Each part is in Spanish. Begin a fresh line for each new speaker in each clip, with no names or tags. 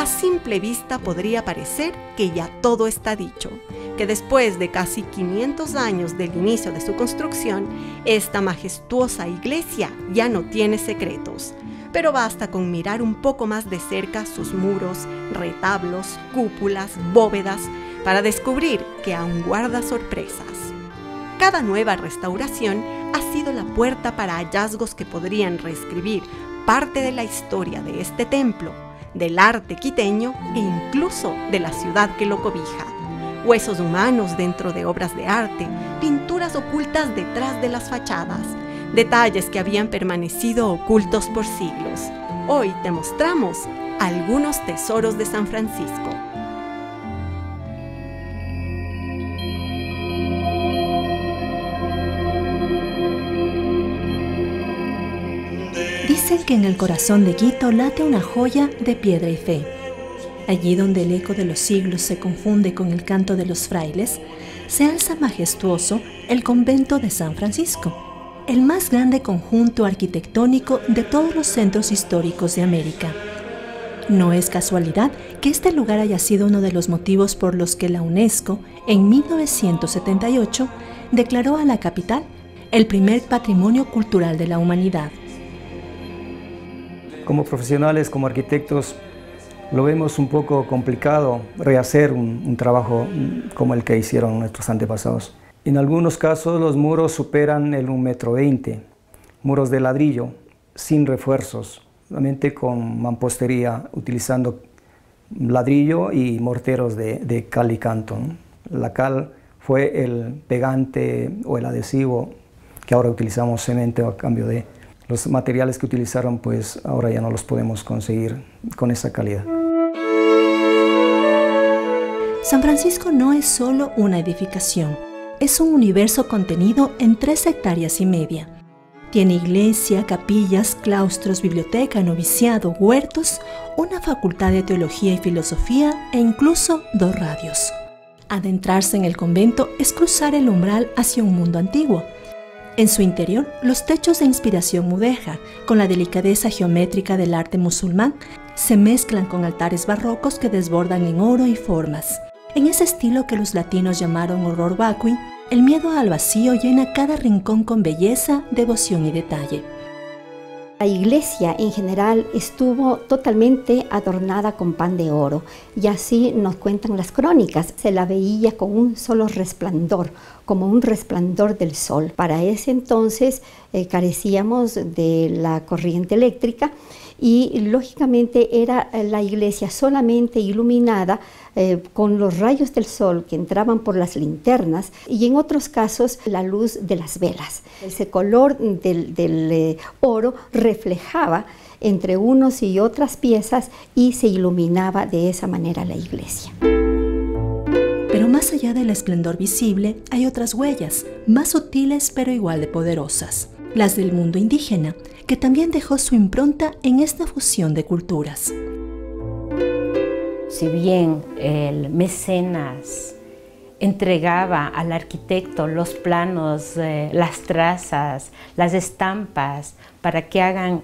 A simple vista podría parecer que ya todo está dicho, que después de casi 500 años del inicio de su construcción, esta majestuosa iglesia ya no tiene secretos. Pero basta con mirar un poco más de cerca sus muros, retablos, cúpulas, bóvedas, para descubrir que aún guarda sorpresas. Cada nueva restauración ha sido la puerta para hallazgos que podrían reescribir parte de la historia de este templo, del arte quiteño e incluso de la ciudad que lo cobija. Huesos humanos dentro de obras de arte, pinturas ocultas detrás de las fachadas, detalles que habían permanecido ocultos por siglos. Hoy te mostramos algunos tesoros de San Francisco.
Dicen que en el corazón de Quito late una joya de piedra y fe. Allí donde el eco de los siglos se confunde con el canto de los frailes, se alza majestuoso el convento de San Francisco, el más grande conjunto arquitectónico de todos los centros históricos de América. No es casualidad que este lugar haya sido uno de los motivos por los que la UNESCO, en 1978, declaró a la capital el primer patrimonio cultural de la humanidad.
Como profesionales, como arquitectos, lo vemos un poco complicado rehacer un trabajo como el que hicieron nuestros antepasados. En algunos casos los muros superan el 1,20 m, muros de ladrillo, sin refuerzos, solamente con mampostería, utilizando ladrillo y morteros de cal y canto, ¿no? La cal fue el pegante o el adhesivo que ahora utilizamos cemento a cambio de los materiales que utilizaron, pues ahora ya no los podemos conseguir con esa calidad.
San Francisco no es solo una edificación, es un universo contenido en 3,5 hectáreas. Tiene iglesia, capillas, claustros, biblioteca, noviciado, huertos, una facultad de teología y filosofía e incluso 2 radios. Adentrarse en el convento es cruzar el umbral hacia un mundo antiguo. En su interior, los techos de inspiración mudéjar, con la delicadeza geométrica del arte musulmán, se mezclan con altares barrocos que desbordan en oro y formas. En ese estilo que los latinos llamaron horror vacui, el miedo al vacío llena cada rincón con belleza, devoción y detalle.
La iglesia en general estuvo totalmente adornada con pan de oro, y así nos cuentan las crónicas. Se la veía con un solo resplandor, como un resplandor del sol. Para ese entonces carecíamos de la corriente eléctrica y lógicamente era la iglesia solamente iluminada con los rayos del sol que entraban por las linternas, y en otros casos la luz de las velas. Ese color del oro reflejaba entre unos y otras piezas y se iluminaba de esa manera la iglesia.
Pero más allá del esplendor visible hay otras huellas, más sutiles pero igual de poderosas, las del mundo indígena, que también dejó su impronta en esta fusión de culturas.
Si bien el mecenas entregaba al arquitecto los planos, las trazas, las estampas, para que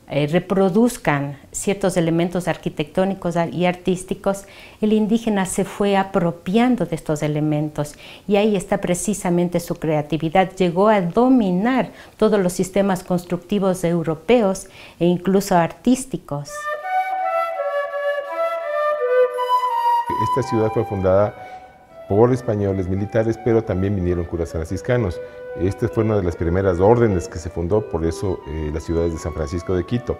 reproduzcan ciertos elementos arquitectónicos y artísticos, el indígena se fue apropiando de estos elementos, y ahí está precisamente su creatividad. Llegó a dominar todos los sistemas constructivos europeos e incluso artísticos.
Esta ciudad fue fundada por españoles militares, pero también vinieron curas franciscanos. Esta fue una de las primeras órdenes que se fundó, por eso la ciudad es de San Francisco de Quito.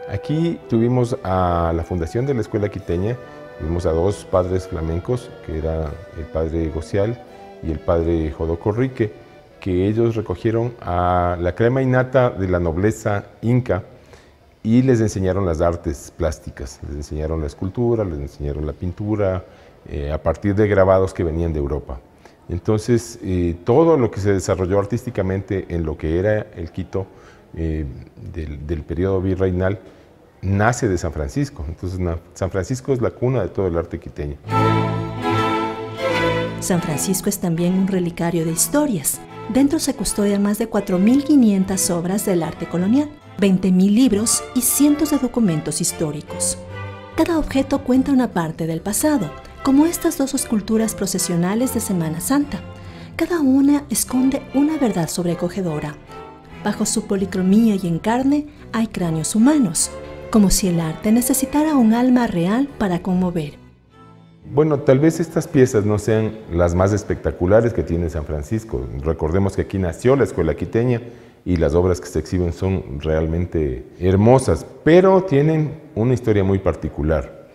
Aquí tuvimos a la fundación de la escuela quiteña, tuvimos a 2 padres flamencos, que era el padre Gocial y el padre Jodocorrique, que ellos recogieron a la crema innata de la nobleza inca y les enseñaron las artes plásticas, les enseñaron la escultura, les enseñaron la pintura, a partir de grabados que venían de Europa. Entonces, todo lo que se desarrolló artísticamente en lo que era el Quito del periodo virreinal nace de San Francisco. Entonces, San Francisco es la cuna de todo el arte quiteño.
San Francisco es también un relicario de historias. Dentro se custodian más de 4.500 obras del arte colonial, 20.000 libros y cientos de documentos históricos. Cada objeto cuenta una parte del pasado, como estas dos esculturas procesionales de Semana Santa. Cada una esconde una verdad sobrecogedora. Bajo su policromía y encarne hay cráneos humanos, como si el arte necesitara un alma real para conmover.
Bueno, tal vez estas piezas no sean las más espectaculares que tiene San Francisco. Recordemos que aquí nació la escuela quiteña y las obras que se exhiben son realmente hermosas, pero tienen una historia muy particular.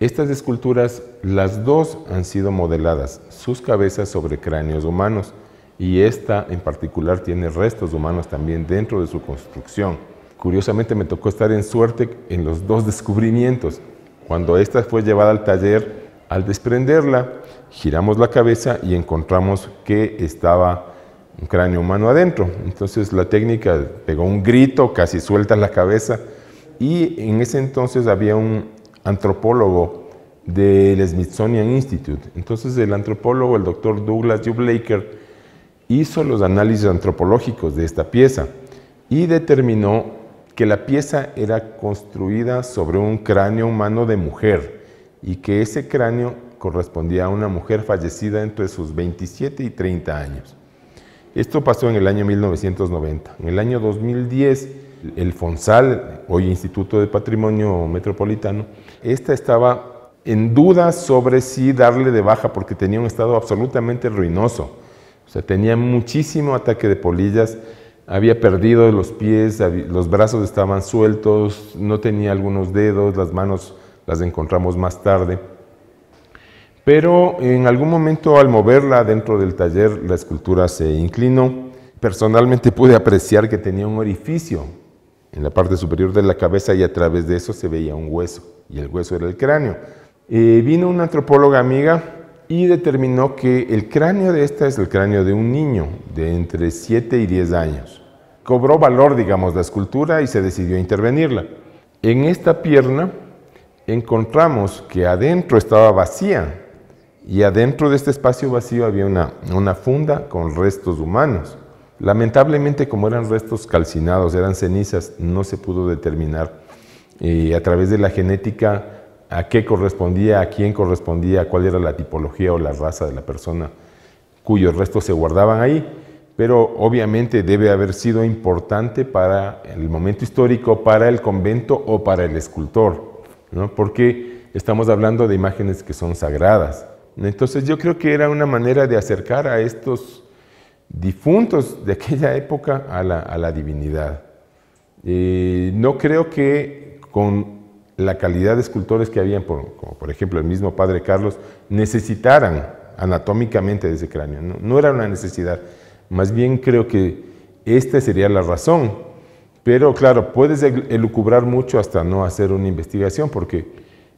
Estas esculturas, las dos han sido modeladas, sus cabezas sobre cráneos humanos, y esta en particular tiene restos humanos también dentro de su construcción. Curiosamente me tocó estar en suerte en los dos descubrimientos. Cuando esta fue llevada al taller, al desprenderla, giramos la cabeza y encontramos que estaba un cráneo humano adentro. Entonces la técnica pegó un grito, casi suelta la cabeza, y en ese entonces había un antropólogo del Smithsonian Institute. Entonces el antropólogo, el doctor Douglas U. Blaker, hizo los análisis antropológicos de esta pieza y determinó que la pieza era construida sobre un cráneo humano de mujer y que ese cráneo correspondía a una mujer fallecida entre sus 27 y 30 años. Esto pasó en el año 1990. En el año 2010, el FONSAL, hoy Instituto de Patrimonio Metropolitano, esta estaba en duda sobre si darle de baja porque tenía un estado absolutamente ruinoso. O sea, tenía muchísimo ataque de polillas, había perdido los pies, los brazos estaban sueltos, no tenía algunos dedos, las manos las encontramos más tarde. Pero en algún momento al moverla dentro del taller, la escultura se inclinó. Personalmente pude apreciar que tenía un orificio en la parte superior de la cabeza y a través de eso se veía un hueso, y el hueso era el cráneo. Vino una antropóloga amiga y determinó que el cráneo de esta es el cráneo de un niño de entre 7 y 10 años. Cobró valor, digamos, la escultura y se decidió intervenirla. En esta pierna encontramos que adentro estaba vacía y adentro de este espacio vacío había una funda con restos humanos. Lamentablemente, como eran restos calcinados, eran cenizas, no se pudo determinar a través de la genética a qué correspondía, a quién correspondía, cuál era la tipología o la raza de la persona cuyos restos se guardaban ahí, pero obviamente debe haber sido importante para el momento histórico, para el convento o para el escultor, ¿no? Porque estamos hablando de imágenes que son sagradas. Entonces yo creo que era una manera de acercar a estos difuntos de aquella época a la divinidad. No creo que con la calidad de escultores que habían, como por ejemplo el mismo Padre Carlos, necesitaran anatómicamente de ese cráneo. No era una necesidad. Más bien creo que esta sería la razón. Pero claro, puedes elucubrar mucho hasta no hacer una investigación, porque,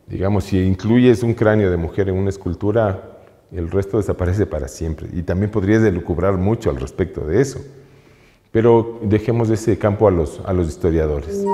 digamos, si incluyes un cráneo de mujer en una escultura, el resto desaparece para siempre. Y también podrías elucubrar mucho al respecto de eso. Pero dejemos ese campo a los historiadores.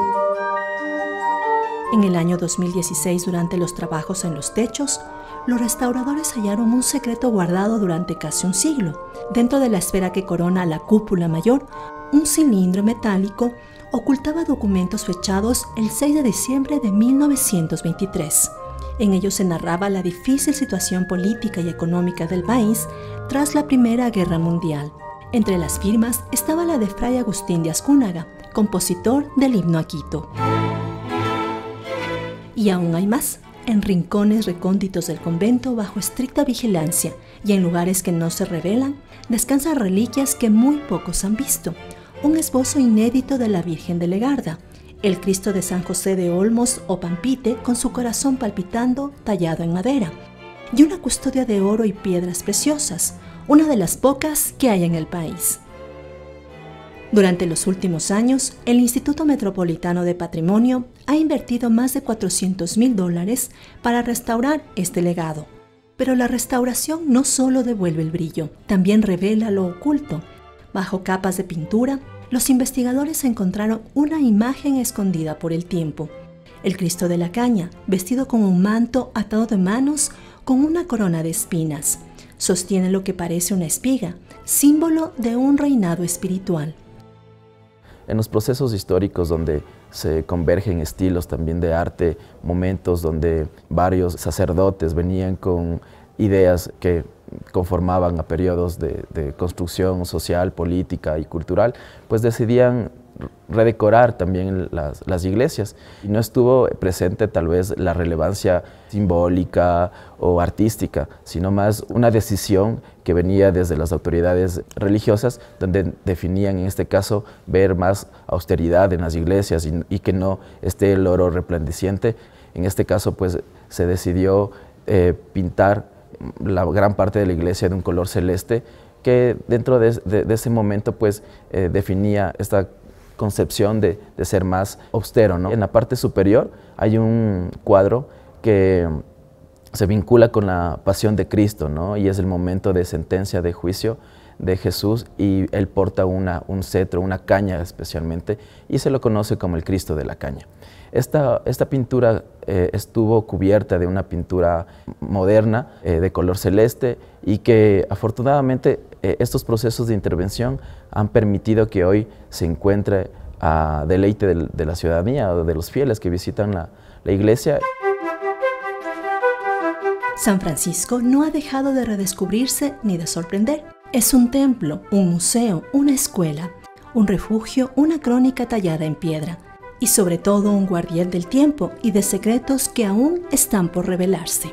En el año 2016, durante los trabajos en los techos, los restauradores hallaron un secreto guardado durante casi un siglo. Dentro de la esfera que corona la cúpula mayor, un cilindro metálico ocultaba documentos fechados el 6 de diciembre de 1923. En ellos se narraba la difícil situación política y económica del país tras la Primera Guerra Mundial. Entre las firmas estaba la de Fray Agustín de Azcúnaga, compositor del himno a Quito. Y aún hay más. En rincones recónditos del convento, bajo estricta vigilancia y en lugares que no se revelan, descansan reliquias que muy pocos han visto. Un esbozo inédito de la Virgen de Legarda, el Cristo de San José de Olmos o Pampite con su corazón palpitando tallado en madera, y una custodia de oro y piedras preciosas, una de las pocas que hay en el país. Durante los últimos años, el Instituto Metropolitano de Patrimonio ha invertido más de $400,000 para restaurar este legado. Pero la restauración no solo devuelve el brillo, también revela lo oculto. Bajo capas de pintura, los investigadores encontraron una imagen escondida por el tiempo. El Cristo de la Caña, vestido con un manto atado de manos con una corona de espinas. Sostiene lo que parece una espiga, símbolo de un reinado espiritual.
En los procesos históricos donde se convergen estilos también de arte, momentos donde varios sacerdotes venían con ideas que conformaban a periodos de construcción social, política y cultural, pues decidían redecorar también las iglesias. Y no estuvo presente tal vez la relevancia simbólica o artística, sino más una decisión que venía desde las autoridades religiosas, donde definían en este caso ver más austeridad en las iglesias y que no esté el oro resplandeciente. En este caso pues se decidió pintar la gran parte de la iglesia de un color celeste, que dentro de ese momento pues definía esta concepción de ser más austero, ¿no? En la parte superior hay un cuadro que se vincula con la pasión de Cristo, ¿no? Y es el momento de sentencia, de juicio de Jesús, y él porta un cetro, una caña especialmente, y se lo conoce como el Cristo de la caña. Esta pintura estuvo cubierta de una pintura moderna de color celeste, y que afortunadamente estos procesos de intervención han permitido que hoy se encuentre a deleite de la ciudadanía o de los fieles que visitan la iglesia.
San Francisco no ha dejado de redescubrirse ni de sorprender. Es un templo, un museo, una escuela, un refugio, una crónica tallada en piedra y sobre todo un guardián del tiempo y de secretos que aún están por revelarse.